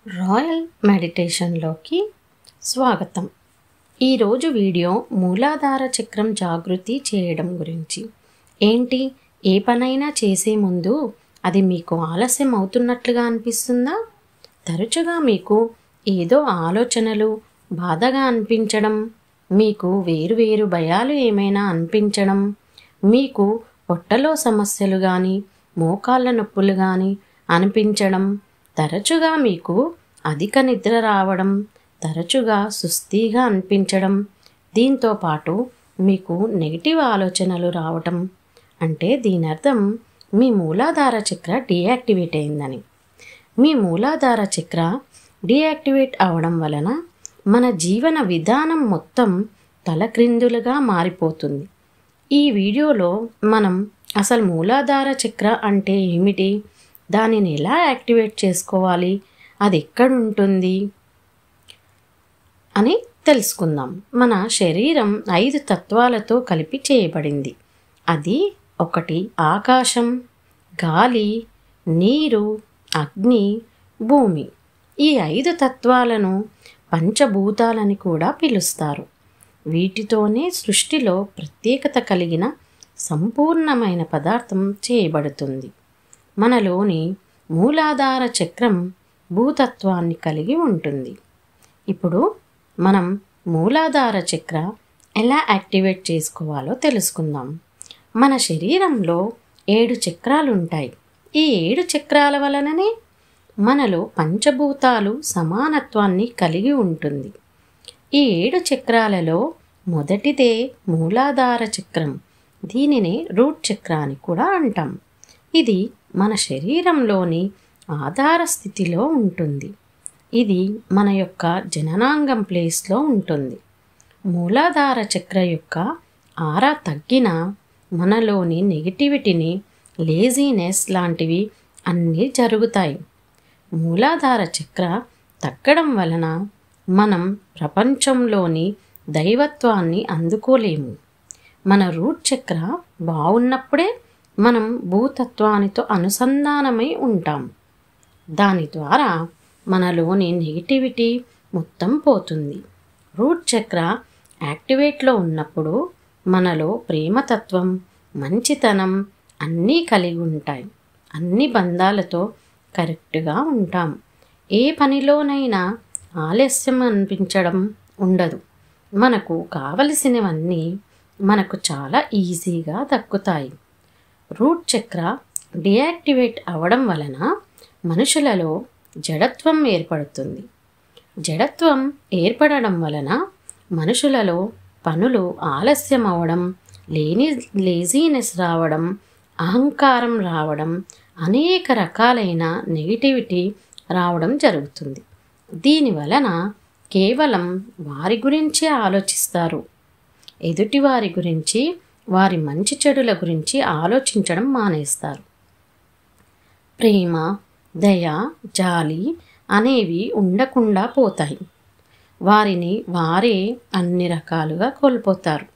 Royal మెడిటేషన్లోకి స్వాగతం. ఈరోజు video మూలాధార చక్రం జాగృతి చేయడం గురించి. ఏంటి, ఏ పనైనా చేసే ముందు అది మీకు ఆలస్యం అవుతున్నట్లుగా అనిపిస్తుందా? తరచుగా మీకు ఏదో ఆలోచనలు బాధగా అనిపించడం, మీకు వేరువేరు భయాలు ఏమైనా అనిపించడం, మీకు పొట్టలో సమస్యలు కానీ మోకాళ్ళ నొప్పులు కానీ అనిపించడం, తరచుగా మీకు అధిక నిద్ర రావడం, తరచుగా సుస్తీగా అనిపించడం, దీంతో పాటు మీకు నెగిటివ్ ఆలోచనలు రావటం అంటే దీని అర్థం మీ మూలాధార చక్ర డీయాక్టివేట్ అయిందని. మీ మూలాధార చక్ర డీయాక్టివేట్ అవడం వలన మన జీవన విధానం మొత్తం తలక్రిందులుగా మారిపోతుంది. ఈ వీడియోలో మనం అసలు మూలాధార చక్ర అంటే ఏమిటి, దానిని ఎలా యాక్టివేట్ చేసుకోవాలి, అది ఎక్కడుంటుంది అని తెలుసుకుందాం. మన శరీరం 5 తత్వాలతో కలిపి చేయబడింది. అది 1 ఆకాశం, గాలి, నీరు, అగ్ని, భూమి. ఈ 5 తత్వాలను పంచభూతాలని కూడా పిలుస్తారు. వీటితోనే సృష్టిలో ప్రత్యేకత కలిగిన సంపూర్ణమైన పదార్థం చేయబడుతుంది. మనలోని మూలాధార చక్రం భూతత్వాన్ని కలిగి ఉంటుంది. ఇప్పుడు మనం మూలాధార చక్ర ఎలా యాక్టివేట్ చేసుకోవాలో తెలుసుకుందాం. మన శరీరంలో 7 చక్రాలు ఉంటాయి. ఈ 7 చక్రాల వలననే మనలో పంచభూతాలు సమానత్వాన్ని కలిగి ఉంటుంది. ఈ 7 చక్రాలలో మొదటిదే మూలాధార చక్రం. దీనినే రూట్ చక్ర అని కూడా అంటాం. ఇది మన శరీరంలోని ఆధార స్థితిలో ఉంటుంది. ఇది మన యొక్క జననాంగం ప్లేస్లో ఉంటుంది. మూలాధార చక్ర యొక్క ఆరా తగ్గిన మనలోని నెగిటివిటీని, లేజీనెస్ లాంటివి అన్నీ జరుగుతాయి. మూలాధార చక్ర తగ్గడం వలన మనం ప్రపంచంలోని దైవత్వాన్ని అందుకోలేము. మన రూట్ చక్ర బాగున్నప్పుడే మనం భూతత్వానితో అనుసంధానమై ఉంటాం. దాని ద్వారా మనలోని నెగిటివిటీ మొత్తం పోతుంది. రూట్ చక్ర యాక్టివేట్లో ఉన్నప్పుడు మనలో ప్రేమతత్వం, మంచితనం అన్నీ కలిగి ఉంటాయి. అన్ని బంధాలతో కరెక్ట్గా ఉంటాం. ఏ పనిలోనైనా ఆలస్యం అనిపించడం ఉండదు. మనకు కావలసినవన్నీ మనకు చాలా ఈజీగా దక్కుతాయి. రూట్ చక్ర డీయాక్టివేట్ అవ్వడం వలన మనుషులలో జడత్వం ఏర్పడుతుంది. జడత్వం ఏర్పడడం వలన మనుషులలో పనులు ఆలస్యం అవ్వడం, లేజీనెస్ రావడం, అహంకారం రావడం, అనేక రకాలైన నెగిటివిటీ రావడం జరుగుతుంది. దీని వలన కేవలం వారి గురించే ఆలోచిస్తారు. ఎదుటివారి గురించి, వారి మంచి చెడుల గురించి ఆలోచించడం మానేస్తారు. ప్రేమ, దయ, జాలి అనేవి ఉండకుండా పోతాయి. వారిని వారే అన్ని రకాలుగా కోల్పోతారు.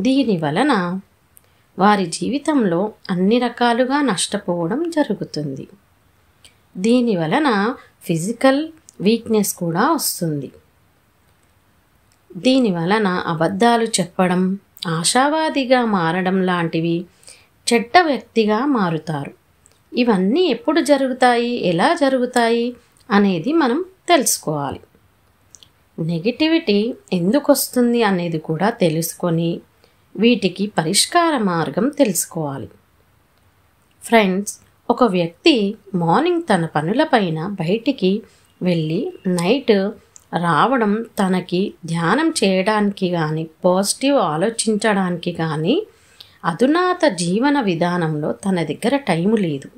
దీని వలన వారి జీవితంలో అన్ని రకాలుగా నష్టపోవడం జరుగుతుంది. దీని వలన ఫిజికల్ వీక్నెస్ కూడా వస్తుంది. దీని వలన అబద్ధాలు చెప్పడం, ఆశావాదిగా మారడం లాంటివి, చెడ్డ వ్యక్తిగా మారుతారు. ఇవన్నీ ఎప్పుడు జరుగుతాయి, ఎలా జరుగుతాయి అనేది మనం తెలుసుకోవాలి. నెగిటివిటీ ఎందుకు వస్తుంది అనేది కూడా తెలుసుకొని వీటికి పరిష్కార మార్గం తెలుసుకోవాలి. ఫ్రెండ్స్, ఒక వ్యక్తి మార్నింగ్ తన పనులపైన బయటికి వెళ్ళి నైట్ రావడం తనకి ధ్యానం చేయడానికి కానీ, పాజిటివ్ ఆలోచించడానికి కానీ అధునాత జీవన విధానంలో తన దగ్గర టైము లేదు.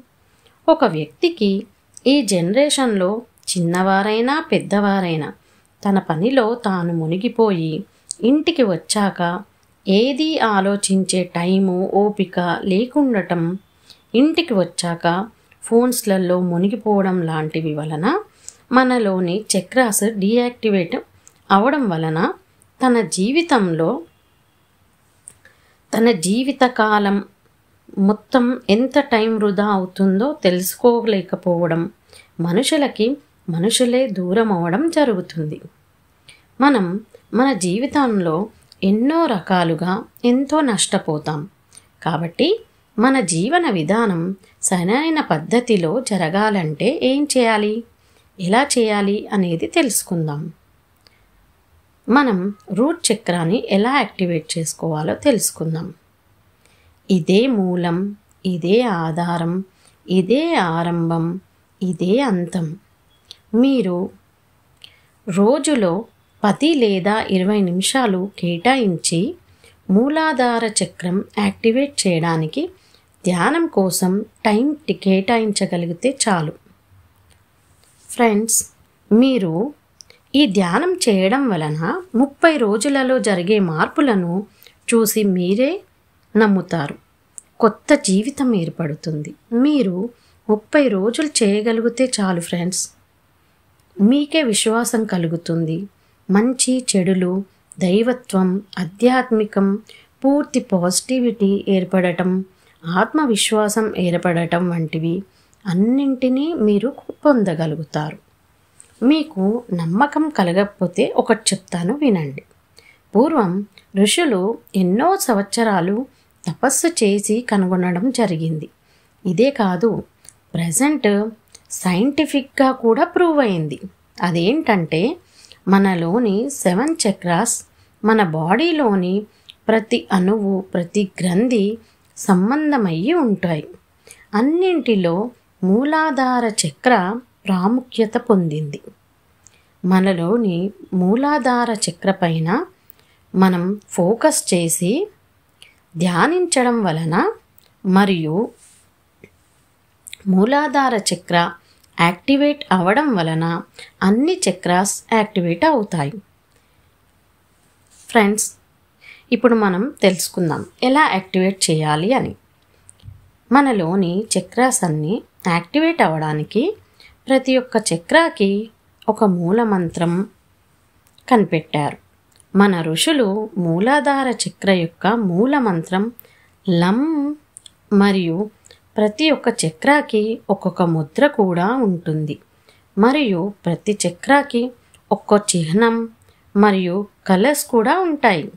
ఒక వ్యక్తికి ఈ జనరేషన్లో చిన్నవారైనా పెద్దవారైనా తన పనిలో తాను మునిగిపోయి ఇంటికి వచ్చాక ఏది ఆలోచించే టైము, ఓపిక లేకుండటం, ఇంటికి వచ్చాక ఫోన్స్లలో మునిగిపోవడం లాంటివి వలన మనలోని చక్రాస్ డీయాక్టివేట్ అవడం వలన తన జీవితంలో తన జీవితకాలం మొత్తం ఎంత టైం వృధా అవుతుందో తెలుసుకోలేకపోవడం, మనుషులకి మనుషులే దూరం అవ్వడం జరుగుతుంది. మనం మన జీవితంలో ఎన్నో రకాలుగా ఎంతో నష్టపోతాం. కాబట్టి మన జీవన విధానం సరైన పద్ధతిలో జరగాలంటే ఏం చేయాలి, ఎలా చేయాలి అనేది తెలుసుకుందాం. మనం రూట్ చక్రాన్ని ఎలా యాక్టివేట్ చేసుకోవాలో తెలుసుకుందాం. ఇదే మూలం, ఇదే ఆధారం, ఇదే ఆరంభం, ఇదే అంతం. మీరు రోజులో 10 లేదా 20 నిమిషాలు కేటాయించి మూలాధార చక్రం యాక్టివేట్ చేయడానికి ధ్యానం కోసం టైం కేటాయించగలిగితే చాలు. ఫ్రెండ్స్, మీరు ఈ ధ్యానం చేయడం వలన 30 రోజులలో జరిగే మార్పులను చూసి మీరే నమ్ముతారు. కొత్త జీవితం ఏర్పడుతుంది. మీరు 30 రోజులు చేయగలిగితే చాలు ఫ్రెండ్స్. మీకే విశ్వాసం కలుగుతుంది. మంచి చెడులు, దైవత్వం, ఆధ్యాత్మికం, పూర్తి పాజిటివిటీ ఏర్పడటం, ఆత్మవిశ్వాసం ఏర్పడటం వంటివి అన్నింటినీ మీరు పొందగలుగుతారు. మీకు నమ్మకం కలగకపోతే ఒకటి చెప్తాను, వినండి. పూర్వం ఋషులు ఎన్నో సంవత్సరాలు తపస్సు చేసి కనుగొనడం జరిగింది. ఇదే కాదు, ప్రజెంట్ సైంటిఫిక్గా కూడా ప్రూవ్ అయింది. అదేంటంటే మనలోని 7 చక్రాస్ మన బాడీలోని ప్రతి అణువు, ప్రతి గ్రంథి సంబంధమయ్యి ఉంటాయి. అన్నింటిలో మూలాధార చక్ర ప్రాముఖ్యత పొందింది. మనలోని మూలాధార చక్ర పైన మనం ఫోకస్ చేసి ధ్యానించడం వలన మరియు మూలాధార చక్ర యాక్టివేట్ అవ్వడం వలన అన్ని చక్రాస్ యాక్టివేట్ అవుతాయి. ఫ్రెండ్స్, ఇప్పుడు మనం తెలుసుకుందాం ఎలా యాక్టివేట్ చేయాలి అని. మనలోని చక్రాస్ అన్నీ యాక్టివేట్ అవ్వడానికి ప్రతి ఒక్క చక్రాకి ఒక మూల మంత్రం కనిపెట్టారు. మన ఋషులు మూలాధార చక్ర యొక్క మూల మంత్రం లం మరియు ప్రతి ఒక్క చక్రాకి ఒక్కొక్క ముద్ర కూడా ఉంటుంది. మరియు ప్రతి చక్రాకి ఒక్కో చిహ్నం మరియు కలర్స్ కూడా ఉంటాయి.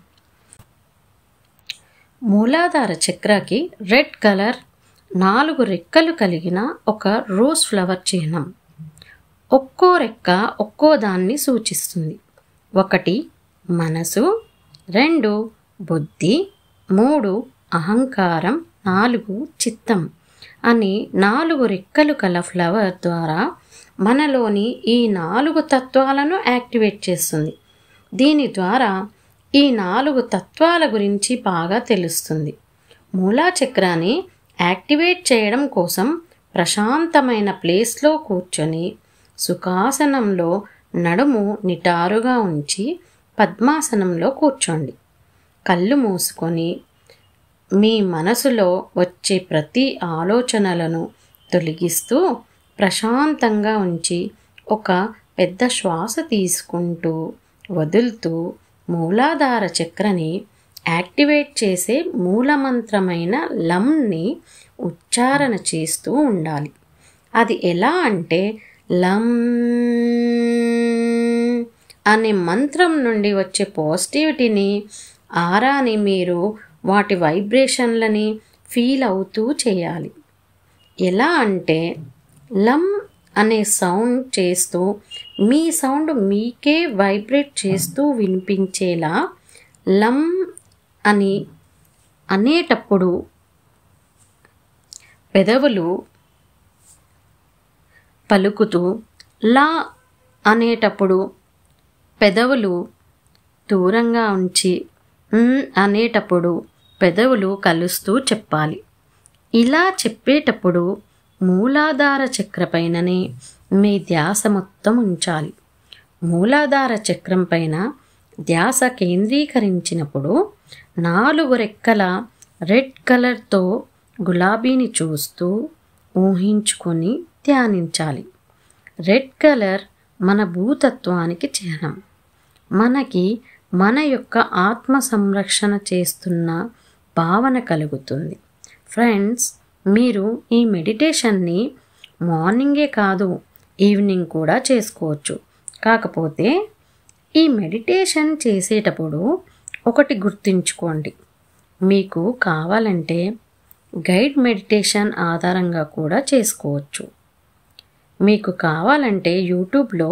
మూలాధార చక్రాకి రెడ్ కలర్ 4 రెక్కలు కలిగిన ఒక రోజ్ ఫ్లవర్ చిహ్నం. ఒక్కో రెక్క ఒక్కో దాన్ని సూచిస్తుంది. 1 మనసు, 2 బుద్ధి, 3 అహంకారం, 4 చిత్తం అని 4 రెక్కలు కల ఫ్లవర్ ద్వారా మనలోని ఈ 4 తత్వాలను యాక్టివేట్ చేస్తుంది. దీని ద్వారా ఈ 4 తత్వాల గురించి బాగా తెలుస్తుంది. మూలా చక్రాన్ని యాక్టివేట్ చేయడం కోసం ప్రశాంతమైన ప్లేస్లో కూర్చొని సుఖాసనంలో నడుము నిటారుగా ఉంచి పద్మాసనంలో కూర్చోండి. కళ్ళు మూసుకొని మీ మనసులో వచ్చే ప్రతి ఆలోచనలను తొలగిస్తూ ప్రశాంతంగా ఉంచి ఒక పెద్ద శ్వాస తీసుకుంటూ వదులుతూ మూలాధార చక్రని యాక్టివేట్ చేసే మూలమంత్రమైన లంని ఉచ్చారణ చేస్తూ ఉండాలి. అది ఎలా అంటే లం అనే మంత్రం నుండి వచ్చే పాజిటివిటీని, ఆరాని మీరు వాటి వైబ్రేషన్లని ఫీల్ అవుతూ చేయాలి. ఎలా అంటే లం అనే సౌండ్ చేస్తూ మీ సౌండ్ మీకే వైబ్రేట్ చేస్తూ వినిపించేలా లం అని అనేటప్పుడు పెదవులు పలుకుతూ, లా అనేటప్పుడు పెదవులు దూరంగా ఉంచి, అనేటప్పుడు పెదవులు కలుస్తూ చెప్పాలి. ఇలా చెప్పేటప్పుడు మూలాధార చక్ర పైననే మీ ధ్యాస మొత్తం ఉంచాలి. మూలాధార చక్రం పైన ధ్యాస కేంద్రీకరించినప్పుడు 4 రెక్కల రెడ్ కలర్తో గులాబీని చూస్తూ ఊహించుకొని ధ్యానించాలి. రెడ్ కలర్ మన భూతత్వానికి చిహ్నం. మనకి మన యొక్క ఆత్మ సంరక్షణ చేస్తున్న భావన కలుగుతుంది. ఫ్రెండ్స్, మీరు ఈ మెడిటేషన్ని మార్నింగే కాదు, ఈవినింగ్ కూడా చేసుకోవచ్చు. కాకపోతే ఈ మెడిటేషన్ చేసేటప్పుడు ఒకటి గుర్తుంచుకోండి, మీకు కావాలంటే గైడ్ మెడిటేషన్ ఆధారంగా కూడా చేసుకోవచ్చు. మీకు కావాలంటే యూట్యూబ్లో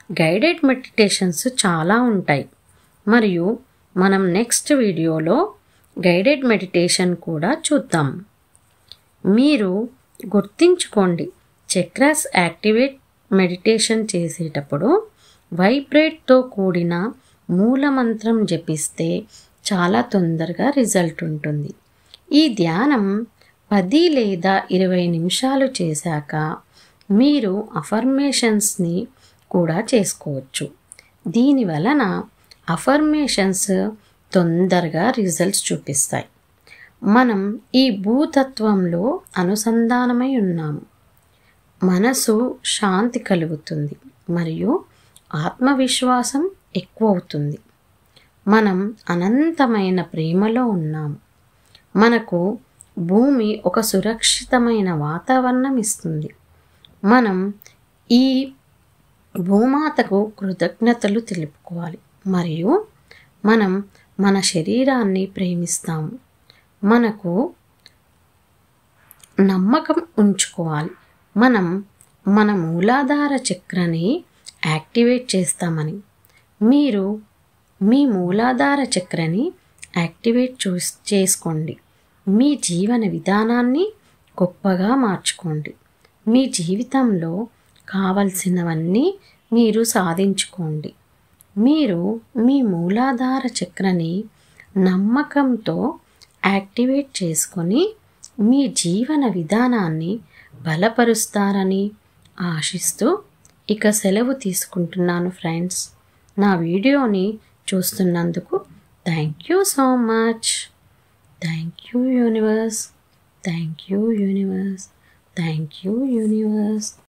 గైడెడ్ మెడిటేషన్స్ చాలా ఉంటాయి. మరియు మనం నెక్స్ట్ వీడియోలో గైడెడ్ మెడిటేషన్ కూడా చూద్దాం. మీరు గుర్తుంచుకోండి, చక్రాస్ యాక్టివేట్ మెడిటేషన్ చేసేటప్పుడు వైబ్రేట్తో కూడిన మూలమంత్రం జపిస్తే చాలా తొందరగా రిజల్ట్ ఉంటుంది. ఈ ధ్యానం 10 లేదా 20 నిమిషాలు చేశాక మీరు అఫర్మేషన్స్ని కూడా చేసుకోవచ్చు. దీనివలన అఫర్మేషన్స్ తొందరగా రిజల్ట్స్ చూపిస్తాయి. మనం ఈ భూతత్వంలో అనుసంధానమై ఉన్నాము. మనసు శాంతి కలుగుతుంది మరియు ఆత్మవిశ్వాసం ఎక్కువ అవుతుంది. మనం అనంతమైన ప్రేమలో ఉన్నాము. మనకు భూమి ఒక సురక్షితమైన వాతావరణం ఇస్తుంది. మనం ఈ భూమాతకు కృతజ్ఞతలు తెలుపుకోవాలి మరియు మనం మన శరీరాన్ని ప్రేమిస్తాము. మనకు నమ్మకం ఉంచుకోవాలి, మనం మన మూలాధార చక్రాన్ని యాక్టివేట్ చేస్తామని. మీరు మీ మూలాధార చక్రాన్ని యాక్టివేట్ చేసుకోండి. మీ జీవన విధానాన్ని గొప్పగా మార్చుకోండి. మీ జీవితంలో కావలసినవన్నీ మీరు సాధించుకోండి. మీరు మీ మూలాధార చక్రాన్ని నమ్మకంతో యాక్టివేట్ చేసుకొని మీ జీవన విధానాన్ని బలపరుస్తారని ఆశిస్తూ ఇక సెలవు తీసుకుంటున్నాను ఫ్రెండ్స్. నా వీడియోని చూస్తున్నందుకు thank you so much. Thank you universe. Thank you universe. Thank you universe.